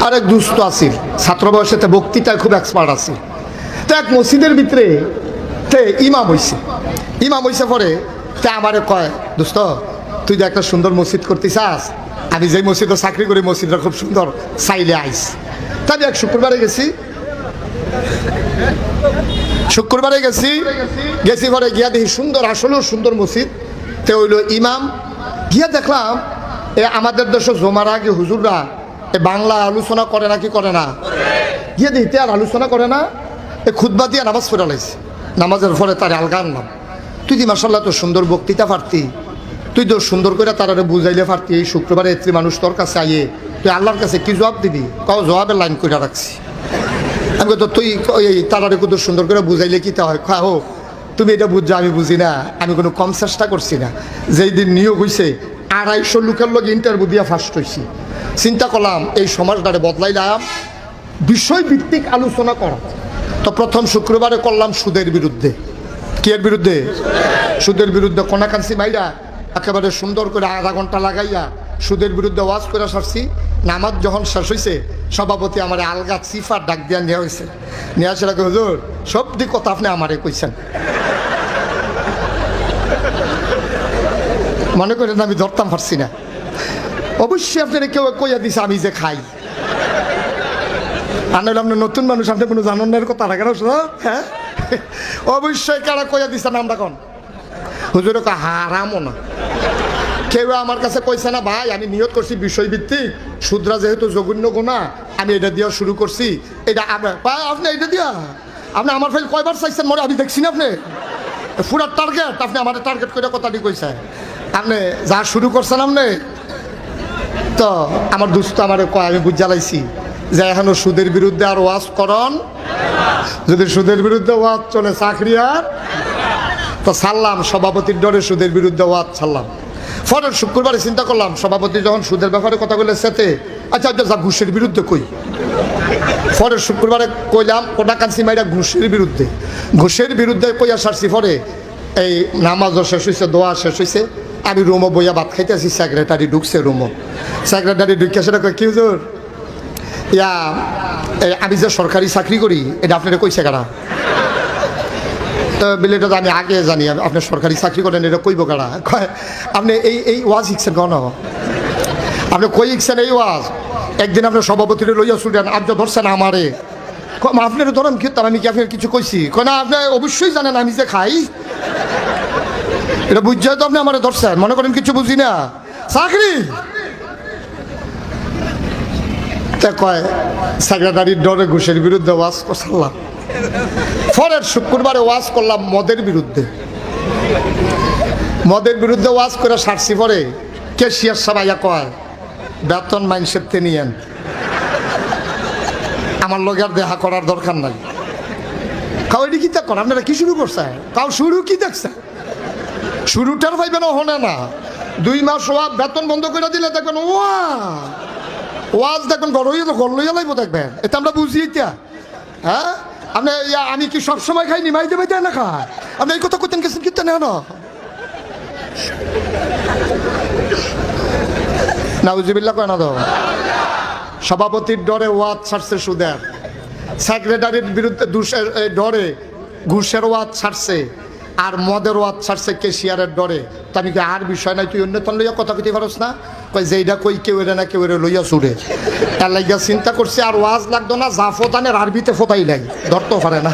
আরেক দুস্থ আছিল ছাত্র বয়সেতে বক্তৃতায় খুব এক্সপার্ট আছে। তো এক মসজিদের ভিতরে তে ইমাম হইছে পরে তে আমারে কয়, দোস্ত তুই যে একটা সুন্দর মসজিদ করতে চাস, আমি যেই মসজিদে চাকরি করি মসজিদটা খুব সুন্দর, চাইলে আইস। তাই এক শুক্রবারে গেছি পরে গিয়া দেখি সুন্দর, আসলেও সুন্দর মসজিদ। তে হইল ইমাম গিয়া দেখলাম আমাদের দেশে জমার আগে হুজুররা বাংলা আলোচনা করে না, কি করে না, গিয়ে দিতে আর আলোচনা করে না, খুতবা দিয়ে নামাজ পড়া লাইছে। নামাজের পরে তার আলগা আনলাম, তুই দি মাসাল্লাহ তো সুন্দর বক্তৃতা পারতি, তুই তো সুন্দর করে তারা বুঝাইলে পারতি, এই শুক্রবারে এত্রি মানুষ তোর কাছে আইয়ে তুই আল্লাহর কাছে কি জবাব দিবি? কাউ জবাবের লাইন করে রাখছি। আমি তো তুই এই তারারে কত সুন্দর করে বুঝাইলে কি তা হয়? খাও তুমি এটা বুঝছো, আমি বুঝি না, আমি কোনো কম চেষ্টা করছি না। যেই দিন নিয়োগ হয়েছে 250 লোকের লোক ইন্টারভিউ দিয়ে ফার্স্ট হয়েছি। চিন্তা করলাম এই সমাজটারে বদলাইলাম, বিষয়ভিত্তিক আলোচনা করা। তো প্রথম শুক্রবারে করলাম সুদের বিরুদ্ধে। কি এর বিরুদ্ধে? সুদের বিরুদ্ধে। কোনাকান্সি মাইরা একেবারে সুন্দর করে আধা ঘন্টা লাগাইয়া সুদের বিরুদ্ধে ওয়াজ করে সারছি। নামাজ যখন শেষ হয়েছে সভাপতি আমার আলগা চিফার ডাক দিয়া নেওয়া হয়েছে। নিয়ে আসে রাখে, হুজুর সব দিক কথা আপনি আমারে কইছেন, মনে করেন আমি ধরতাম পারছি না। অবশ্যই আপনারা কেউ কইয়া দিছে আমি যে খাই, আর নইলে আপনার নতুন মানুষ, আপনি কোনো জানানোর কথা রাখেন। হ্যাঁ অবশ্যই কারা কইয়া দিছে নামটা কোন হুজুর হারামও না। কেউ আমার কাছে কইছে না ভাই আমি নিয়ত করছি বিষয়ভিত্তিক, সুদরা যেহেতু জঘন্য গোনা আমি এটা দিয়া শুরু করছি। এটা আপনি এটা দিয়া আপনি আমার ফেল কয়বার চাইছেন মনে আমি দেখছি না, আপনি পুরা টার্গেট, আপনি আমার টার্গেট করে কথাটি কইছে। আপনি যা শুরু করছেন আপনি তো আমার দুস্থ আমার কয়, আমি বুঝ জ্বালাইছি যে এখনো সুদের বিরুদ্ধে আর ওয়াজ করন, যদি সুদের বিরুদ্ধে ওয়াজ চলে চাকরি আর তো ছাড়লাম। সভাপতির ডরে সুদের বিরুদ্ধে ওয়াজ ছাড়লাম। পরের শুক্রবারে চিন্তা করলাম সভাপতি যখন সুদের ব্যাপারে কথা বলে সেতে, আচ্ছা যা ঘুষের বিরুদ্ধে কই। পরের শুক্রবারে কইলাম কোনাকান্সি মাইরা ঘুষের বিরুদ্ধে কইয়া সারছি। পরে এই নামাজও শেষ হয়েছে, দোয়া শেষ হয়েছে, আমি রুমো বইয়া ভাত খাইতেছি, সেক্রেটারি ঢুকছে রুমো। সেক্রেটারি ঢুকে সেটা কয়, কি হুজুর ইয়া আমি যে সরকারি চাকরি করি এটা আপনারা কইছে কারা? তো বিলেটা তো আমি আগে জানি আপনি সরকারি চাকরি করেন, এটা কইব কারা? আপনি এই ওয়াজ শিখছেন কেন? আপনি কই শিখছেন এই ওয়াজ? একদিন আপনার সভাপতিরে লইয়া শুনেন, আপনি ধরছেন আমারে, আপনার ধরেন কি আমি কি আপনার কিছু কইছি? কয় না আপনি অবশ্যই জানেন আমি যে খাই, এটা বুঝছে তো আপনি আমারে ধরছেন, মনে করেন কিছু বুঝি না চাকরি। কয় সেক্রেটারির ডরে ঘুষের বিরুদ্ধে ওয়াজ করলাম। পরের শুক্রবারে ওয়াজ করলাম মদের বিরুদ্ধে ওয়াজ করে সারছি। পরে ক্যাশিয়ার সবাইয়া কয় বেতন মাইনসের তে নিয়েন, আমার লগে আর দেখা করার দরকার নাই। কাউ এটি কি করেন আপনারা? কি শুরু করছে? কাউ শুরু কি দেখছে? শুরুটার পাইবেন হনে না, 2 মাস ওয়া বেতন বন্ধ করে দিলে দেখবেন ওয়াজ দেখবেন ঘর লইয়া লাইব দেখবেন। এটা আমরা বুঝি এটা। হ্যাঁ আপনি আমি কি সবসময় খাই নিমাইতে পাইতে না খায়? আপনি এই কথা করতেন গেছেন কিন্তু না নাউজুবিল্লাহ কয় না তো। সভাপতির ডরে ওয়াজ ছাড়ছে সুদের, সেক্রেটারির বিরুদ্ধে ডরে ঘুষের ওয়াজ ছাড়ছে, আর মদের ওয়াজ ছাড়ছে ক্যাশিয়ারের ডরে। তো আমি আর বিষয় নাই, তুই অন্য তন লইয়া কথা কইতে পারস না? কই যেইটা কই কেউ এরে না কেউ এরে লইয়া ছুড়ে। তার লাগিয়া চিন্তা করছে আর ওয়াজ লাগতো না, যা ফোতানের আরবিতে ফোতাই লাগে, ধরতেও পারে না।